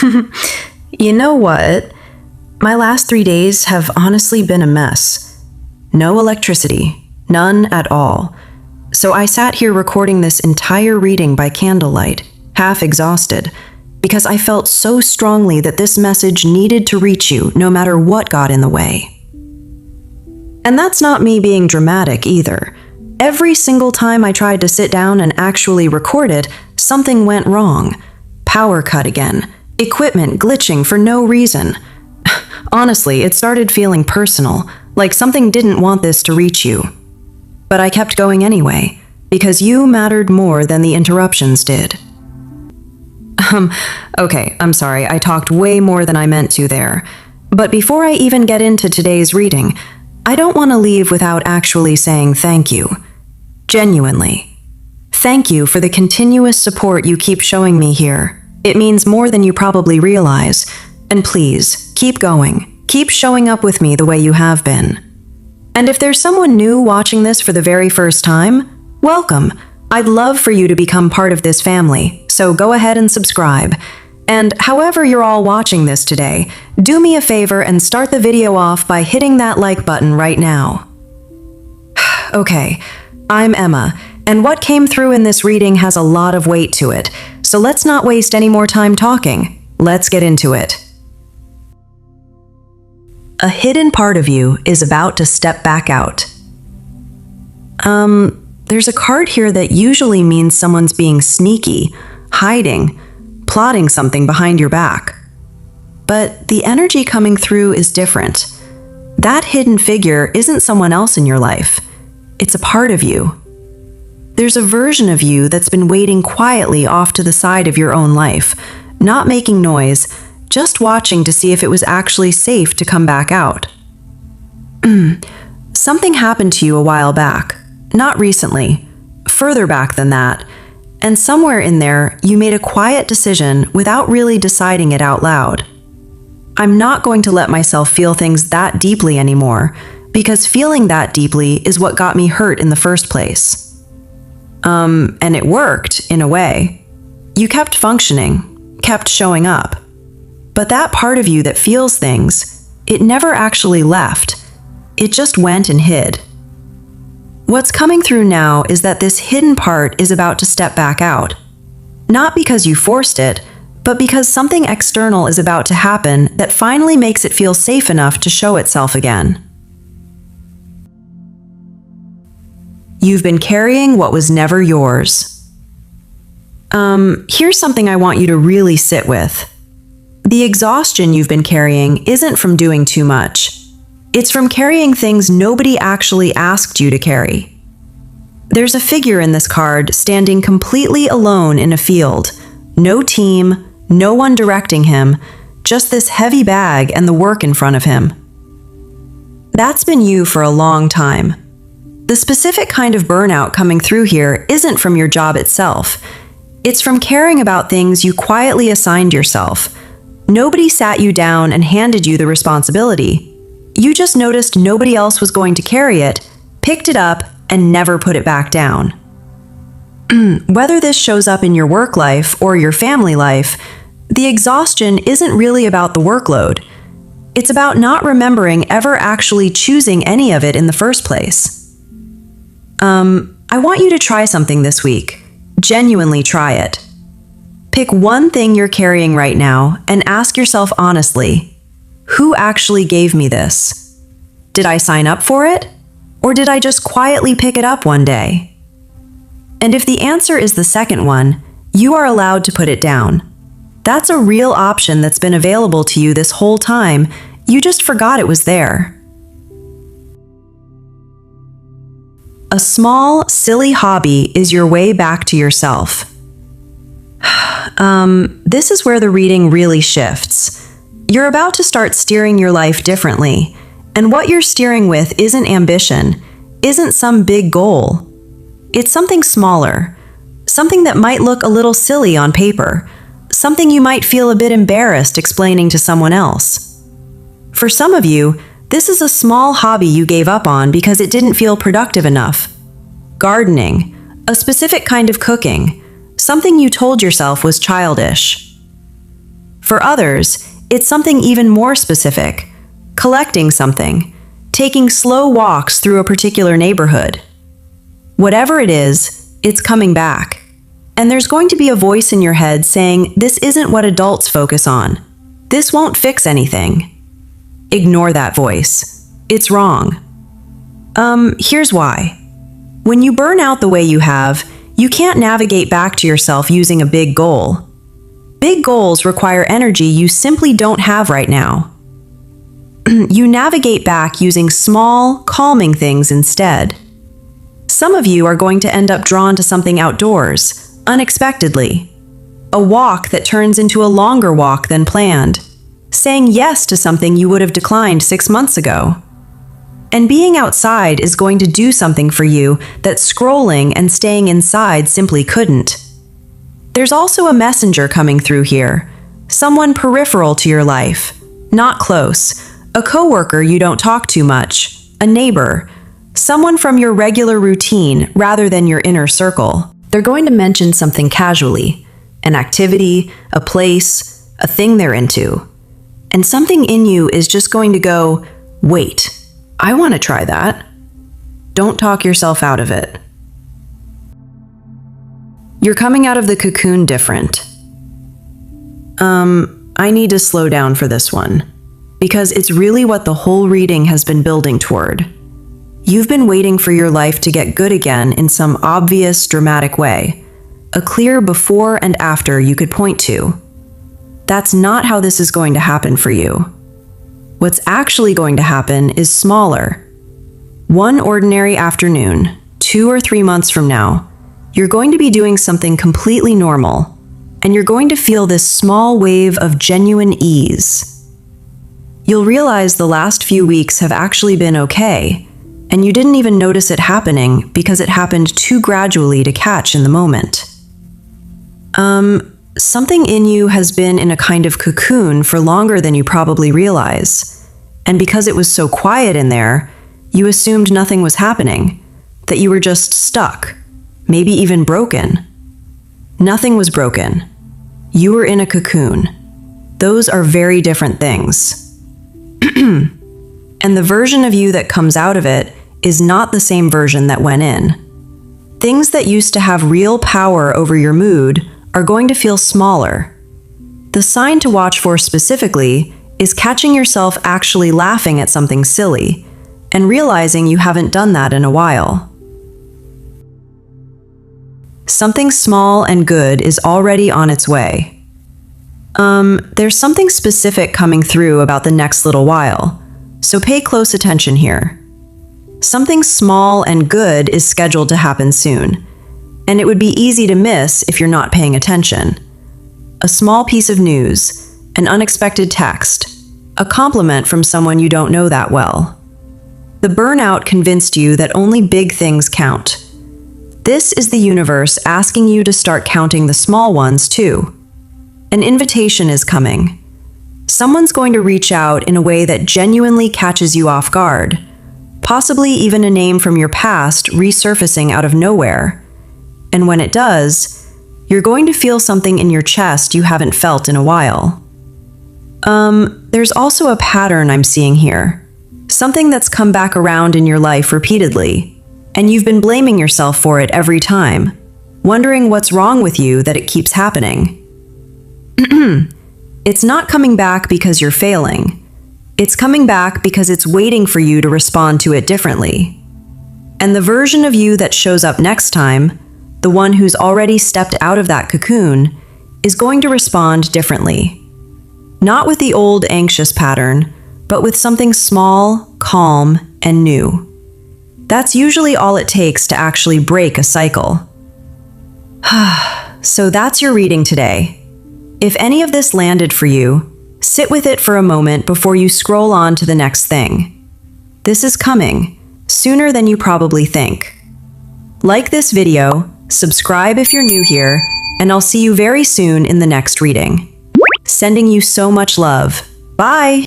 You know what? My last 3 days have honestly been a mess. No electricity, none at all. So I sat here recording this entire reading by candlelight, half exhausted, because I felt so strongly that this message needed to reach you no matter what got in the way. And that's not me being dramatic either. Every single time I tried to sit down and actually record it, something went wrong. Power cut again. Equipment glitching for no reason. Honestly, it started feeling personal, like something didn't want this to reach you. But I kept going anyway, because you mattered more than the interruptions did. Okay, I'm sorry, I talked way more than I meant to there. But before I even get into today's reading, I don't want to leave without actually saying thank you. Genuinely. Thank you for the continuous support you keep showing me here. It means more than you probably realize. And please, keep going. Keep showing up with me the way you have been. And if there's someone new watching this for the very first time, welcome. I'd love for you to become part of this family, so go ahead and subscribe. And however you're all watching this today, do me a favor and start the video off by hitting that like button right now. Okay, I'm Emma, and what came through in this reading has a lot of weight to it, so let's not waste any more time talking. Let's get into it. A hidden part of you is about to step back out. There's a card here that usually means someone's being sneaky, hiding, plotting something behind your back. But the energy coming through is different. That hidden figure isn't someone else in your life. It's a part of you. There's a version of you that's been waiting quietly off to the side of your own life, not making noise, just watching to see if it was actually safe to come back out. Something happened to you a while back, not recently, further back than that, and somewhere in there you made a quiet decision without really deciding it out loud. I'm not going to let myself feel things that deeply anymore, because feeling that deeply is what got me hurt in the first place. And it worked, in a way. You kept functioning, kept showing up. But that part of you that feels things, it never actually left. It just went and hid. What's coming through now is that this hidden part is about to step back out. Not because you forced it, but because something external is about to happen that finally makes it feel safe enough to show itself again. You've been carrying what was never yours. Here's something I want you to really sit with. The exhaustion you've been carrying isn't from doing too much. It's from carrying things nobody actually asked you to carry. There's a figure in this card standing completely alone in a field. No team, no one directing him, just this heavy bag and the work in front of him. That's been you for a long time. The specific kind of burnout coming through here isn't from your job itself. It's from caring about things you quietly assigned yourself. Nobody sat you down and handed you the responsibility. You just noticed nobody else was going to carry it, picked it up, and never put it back down. Whether this shows up in your work life or your family life, the exhaustion isn't really about the workload. It's about not remembering ever actually choosing any of it in the first place. I want you to try something this week. Genuinely try it. Pick one thing you're carrying right now and ask yourself honestly, who actually gave me this? Did I sign up for it? Or did I just quietly pick it up one day? And if the answer is the second one, you are allowed to put it down. That's a real option that's been available to you this whole time. You just forgot it was there. A small, silly hobby is your way back to yourself. This is where the reading really shifts. You're about to start steering your life differently, and what you're steering with isn't ambition, isn't some big goal. It's something smaller, something that might look a little silly on paper, something you might feel a bit embarrassed explaining to someone else. For some of you, this is a small hobby you gave up on because it didn't feel productive enough. Gardening, a specific kind of cooking, something you told yourself was childish. For others, it's something even more specific, collecting something, taking slow walks through a particular neighborhood. Whatever it is, it's coming back. And there's going to be a voice in your head saying, this isn't what adults focus on. This won't fix anything. Ignore that voice. It's wrong. Here's why. When you burn out the way you have, you can't navigate back to yourself using a big goal. Big goals require energy you simply don't have right now. You navigate back using small, calming things instead. Some of you are going to end up drawn to something outdoors, unexpectedly. A walk that turns into a longer walk than planned. Saying yes to something you would have declined 6 months ago. And being outside is going to do something for you that scrolling and staying inside simply couldn't. There's also a messenger coming through here, someone peripheral to your life, not close, a coworker you don't talk to much, a neighbor, someone from your regular routine rather than your inner circle. They're going to mention something casually, an activity, a place, a thing they're into. And something in you is just going to go, wait, I want to try that. Don't talk yourself out of it. You're coming out of the cocoon different. I need to slow down for this one, because it's really what the whole reading has been building toward. You've been waiting for your life to get good again in some obvious, dramatic way, a clear before and after you could point to. That's not how this is going to happen for you. What's actually going to happen is smaller. One ordinary afternoon, 2 or 3 months from now, you're going to be doing something completely normal, and you're going to feel this small wave of genuine ease. You'll realize the last few weeks have actually been okay, and you didn't even notice it happening because it happened too gradually to catch in the moment. Something in you has been in a kind of cocoon for longer than you probably realize, and because it was so quiet in there, you assumed nothing was happening, that you were just stuck, maybe even broken. Nothing was broken. You were in a cocoon. Those are very different things. And the version of you that comes out of it is not the same version that went in. Things that used to have real power over your mood are going to feel smaller. The sign to watch for specifically is catching yourself actually laughing at something silly and realizing you haven't done that in a while. Something small and good is already on its way. There's something specific coming through about the next little while, so pay close attention here. Something small and good is scheduled to happen soon, and it would be easy to miss if you're not paying attention. A small piece of news, an unexpected text, a compliment from someone you don't know that well. The burnout convinced you that only big things count. This is the universe asking you to start counting the small ones too. An invitation is coming. Someone's going to reach out in a way that genuinely catches you off guard, possibly even a name from your past resurfacing out of nowhere. And when it does, you're going to feel something in your chest you haven't felt in a while. There's also a pattern I'm seeing here. Something that's come back around in your life repeatedly, and you've been blaming yourself for it every time, wondering what's wrong with you that it keeps happening. It's not coming back because you're failing. It's coming back because it's waiting for you to respond to it differently. And the version of you that shows up next time, the one who's already stepped out of that cocoon, is going to respond differently. Not with the old anxious pattern, but with something small, calm, and new. That's usually all it takes to actually break a cycle. So that's your reading today. If any of this landed for you, sit with it for a moment before you scroll on to the next thing. This is coming, sooner than you probably think. Like this video, subscribe if you're new here, and I'll see you very soon in the next reading. Sending you so much love. Bye!